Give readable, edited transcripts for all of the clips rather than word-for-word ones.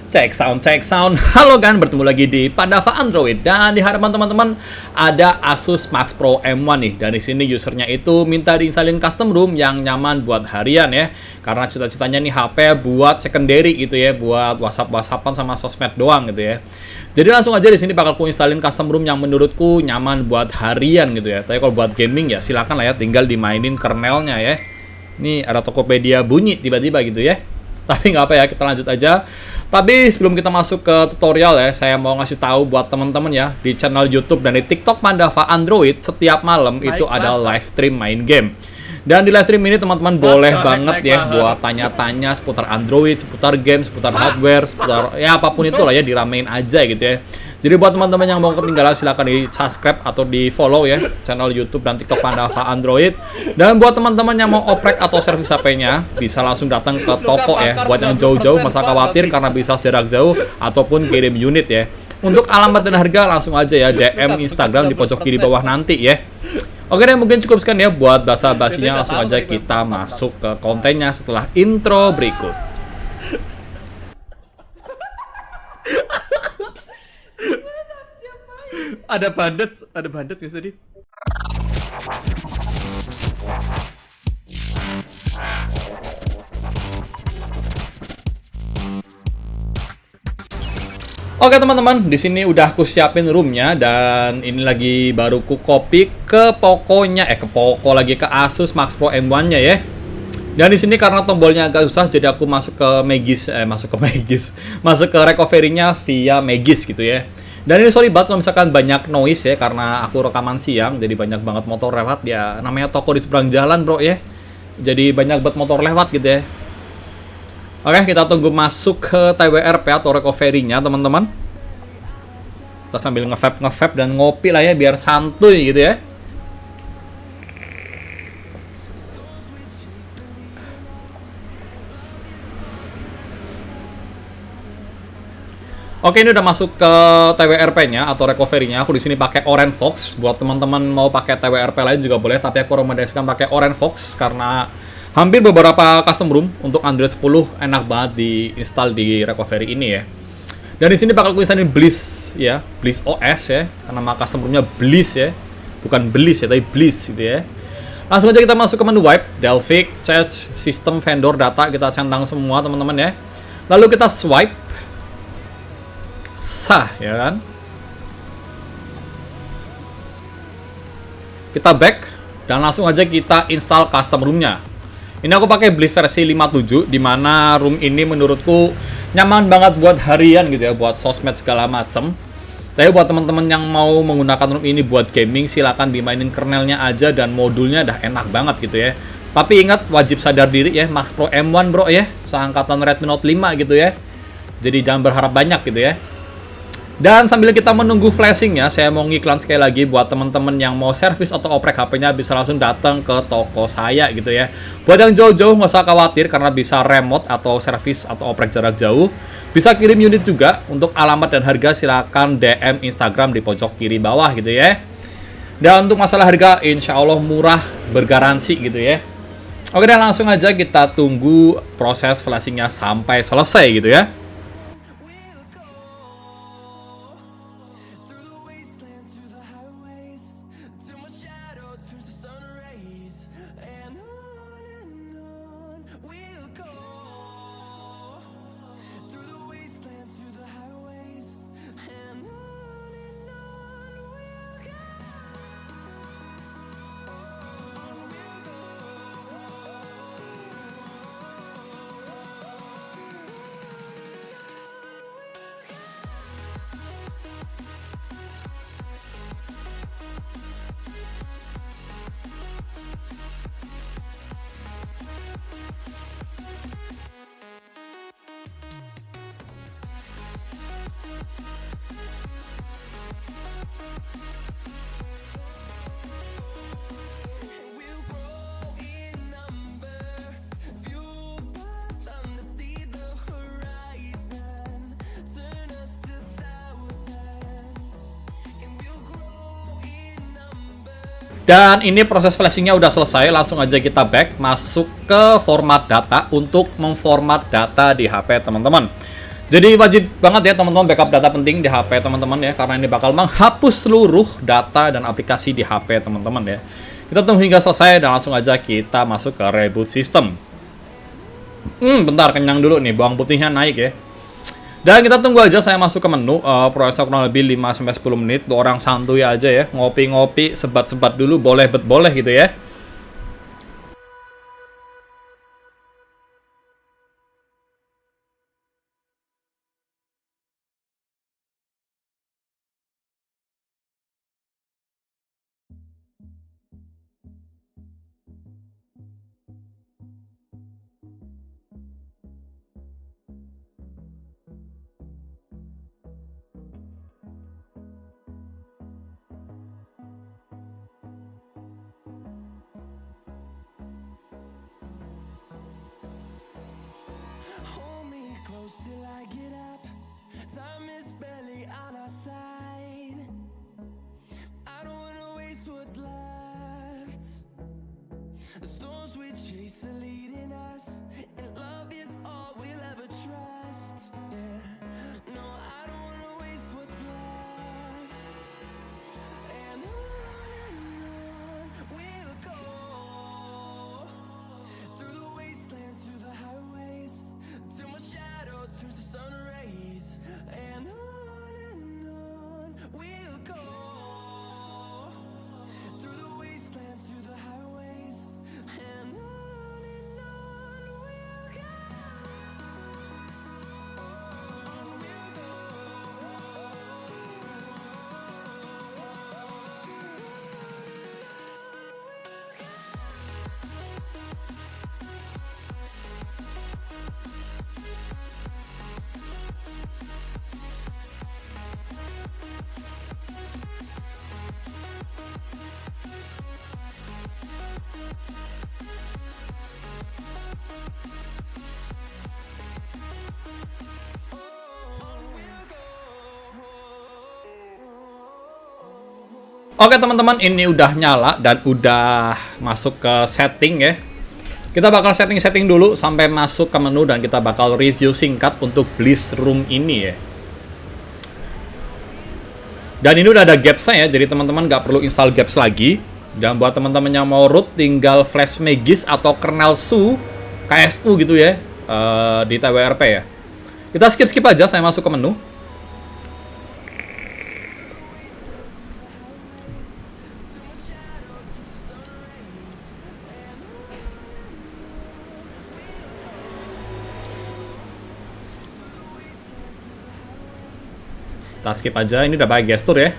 Cek sound, cek sound. Halo kan, bertemu lagi di Pandava Android dan di hadapan teman-teman ada Asus Max Pro M1 nih. Dan di sini usernya itu minta diinstalin custom ROM yang nyaman buat harian ya. Karena cita-citanya nih HP buat secondary gitu ya, buat WhatsApp-WhatsAppan sama sosmed doang gitu ya. Jadi langsung aja di sini bakal ku instalin custom ROM yang menurutku nyaman buat harian gitu ya. Tapi kalau buat gaming ya silakan lah ya, tinggal dimainin kernelnya ya. Ini ada Tokopedia bunyi tiba-tiba gitu ya. Tapi nggak apa ya, kita lanjut aja. Tapi sebelum kita masuk ke tutorial ya, saya mau ngasih tahu buat teman-teman ya, di channel YouTube dan di TikTok Pandava Android setiap malam itu ada live stream main game. Dan di live stream ini teman-teman boleh banget ya buat tanya-tanya seputar Android, seputar game, seputar hardware, seputar ya apapun itulah ya, diramein aja gitu ya. Jadi buat teman-teman yang mau ketinggalan silahkan di subscribe atau di follow ya channel YouTube dan TikTok Pandava Android. Dan buat teman-teman yang mau oprek atau servis HP-nya bisa langsung datang ke toko ya. Buat yang jauh-jauh masa khawatir karena bisa jarak jauh ataupun kirim unit ya. Untuk alamat dan harga langsung aja ya DM Instagram di pojok kiri bawah nanti ya. Oke deh, mungkin cukup sekian ya buat basa-basinya, langsung aja kita masuk ke kontennya setelah intro berikut. Ada bandet nggak tadi? Oke teman-teman, di sini udah aku siapin roomnya dan ini lagi baru ku copy ke pokonya, ke Asus Max Pro M1-nya ya. Dan di sini karena tombolnya agak susah, jadi aku masuk ke recovery-nya via Magis gitu ya. Dan ini sorry banget kalau misalkan banyak noise ya, karena aku rekaman siang, jadi banyak banget motor lewat ya. Namanya toko di seberang jalan bro ya, jadi banyak banget motor lewat gitu ya. Oke, kita tunggu masuk ke TWRP atau recovery-nya teman-teman. Kita sambil nge-vape dan ngopi lah ya, biar santuy gitu ya. Oke, ini udah masuk ke TWRP-nya atau recovery-nya. Aku di sini pakai Orange Fox. Buat teman-teman mau pakai TWRP lain juga boleh, tapi aku rekomendasikan pakai Orange Fox karena hampir beberapa custom ROM untuk Android 10 enak banget diinstal di recovery ini ya. Dan di sini bakal aku instalin Bliss ya, Bliss OS ya. Karena nama custom ROM-nya Bliss ya. Bukan Bliss ya, tapi Bliss gitu ya. Langsung aja kita masuk ke menu wipe, Delphic, Charge, System, Vendor, Data, kita centang semua teman-teman ya. Lalu kita swipe. Sah ya kan, kita back dan langsung aja kita install custom ROM-nya. Ini aku pakai Bliss versi 57, dimana ROM ini menurutku nyaman banget buat harian gitu ya, buat sosmed segala macem. Tapi buat teman-teman yang mau menggunakan ROM ini buat gaming, silakan dimainin kernelnya aja dan modulnya dah enak banget gitu ya. Tapi ingat, wajib sadar diri ya, Max Pro M1 bro ya, seangkatan Redmi Note 5 gitu ya. Jadi jangan berharap banyak gitu ya. Dan sambil kita menunggu flashingnya, saya mau ngiklan sekali lagi buat teman-teman yang mau servis atau oprek HP-nya bisa langsung datang ke toko saya gitu ya. Buat yang jauh-jauh nggak usah khawatir karena bisa remote atau servis atau oprek jarak jauh. Bisa kirim unit juga. Untuk alamat dan harga silakan DM Instagram di pojok kiri bawah gitu ya. Dan untuk masalah harga, insya Allah murah, bergaransi gitu ya. Oke, dan langsung aja kita tunggu proses flashingnya sampai selesai gitu ya. Dan ini proses flashingnya udah selesai, langsung aja kita back, masuk ke format data untuk memformat data di HP teman-teman. Jadi wajib banget ya teman-teman backup data penting di HP teman-teman ya, karena ini bakal menghapus seluruh data dan aplikasi di HP teman-teman ya. Kita tunggu hingga selesai dan langsung aja kita masuk ke reboot system. Bentar, kenyang dulu nih, bawang putihnya naik ya. Dan kita tunggu aja saya masuk ke menu, prosesnya kurang lebih 5-10 menit, tuh orang santuy aja ya, ngopi-ngopi, sebat-sebat dulu, boleh gitu ya. Hold me close till I get up. Time is barely on our side. I don't wanna waste what's left. The storms we chase are leading us, and love is all we'll ever trust. Yeah, no, I don't wanna waste what's left. And on we'll go, through the wastelands, through the highways, till my shadow turns to sun rays. And on we'll go, through the wastelands, through the highways. And on we'll go, on we'll go. Oke teman-teman, ini udah nyala dan udah masuk ke setting ya. Kita bakal setting-setting dulu sampai masuk ke menu dan kita bakal review singkat untuk Bliss Room ini ya. Dan ini udah ada Gaps-nya ya, jadi teman-teman nggak perlu install Gaps lagi. Dan buat teman-teman yang mau root, tinggal flash Magis atau kernel su, KSU gitu ya, di TWRP ya. Kita skip-skip aja, saya masuk ke menu. Kita skip aja, ini udah pakai gestur ya.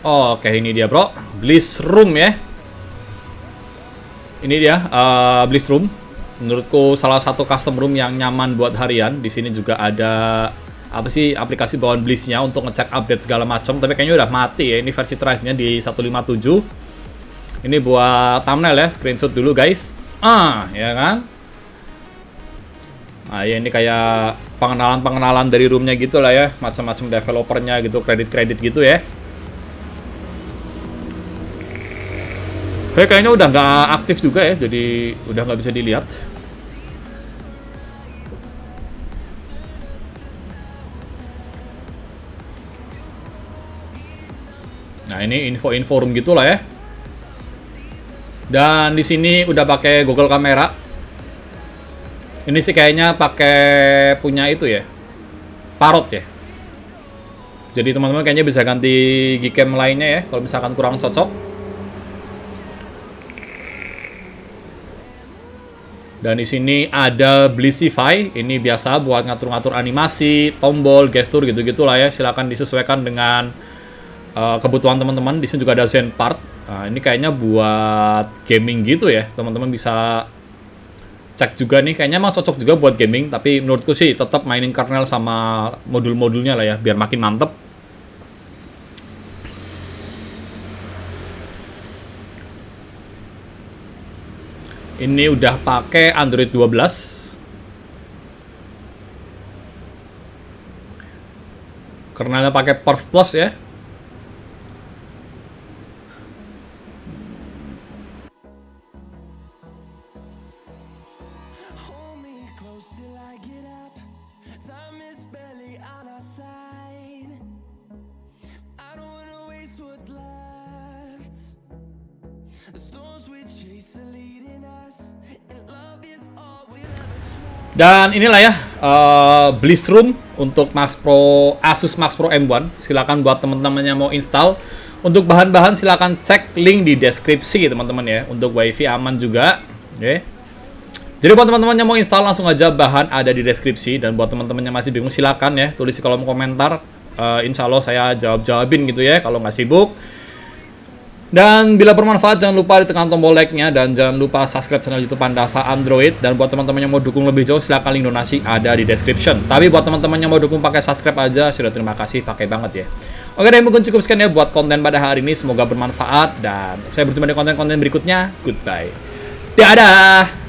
Oke, ini dia bro, Bliss Room ya. Ini dia Bliss Room. Menurutku salah satu custom room yang nyaman buat harian. Di sini juga ada apa sih aplikasi bawaan Bliss-nya untuk ngecek update segala macam. Tapi kayaknya udah mati ya. Ini versi terakhirnya di 157. Ini buat thumbnail ya, screenshot dulu guys. Ya kan? Nah, ya ini kayak pengenalan dari roomnya gitu lah ya, macam-macam developernya gitu, kredit gitu ya. Kayaknya udah nggak aktif juga ya, jadi udah nggak bisa dilihat. Nah ini info-info room gitulah ya. Dan di sini udah pakai Google Kamera. Ini sih kayaknya pakai punya itu ya, Parrot ya. Jadi teman-teman kayaknya bisa ganti Gcam lainnya ya, kalau misalkan kurang cocok. Dan di sini ada Blissify, ini biasa buat ngatur-ngatur animasi, tombol, gestur gitu-gitulah ya. Silakan disesuaikan dengan kebutuhan teman-teman. Di sini juga ada Zenpart. Nah, ini kayaknya buat gaming gitu ya. Teman-teman bisa cek juga nih, kayaknya emang cocok juga buat gaming, tapi menurutku sih tetap mainin kernel sama modul-modulnya lah ya, biar makin mantep. Ini udah pakai Android 12. Kernelnya pakai Perf Plus ya. Hold me close till I get up. Dan inilah ya Bliss Room untuk Asus Max Pro M1. Silakan buat teman-teman yang mau install. Untuk bahan-bahan silakan cek link di deskripsi teman-teman ya. Untuk WiFi aman juga. Oke. Jadi buat teman-teman yang mau install langsung aja, bahan ada di deskripsi. Dan buat teman-teman yang masih bingung silakan ya tulis di kolom komentar. Insya Allah saya jawabin gitu ya kalau nggak sibuk. Dan bila bermanfaat jangan lupa ditekan tombol like-nya dan jangan lupa subscribe channel YouTube Pandava Android. Dan buat teman-teman yang mau dukung lebih jauh silakan link donasi ada di description. Tapi buat teman-teman yang mau dukung pakai subscribe aja sudah terima kasih, pakai banget ya. Oke deh, mungkin cukup sekian ya buat konten pada hari ini, semoga bermanfaat dan saya berjumpa di konten-konten berikutnya. Goodbye. Dadah.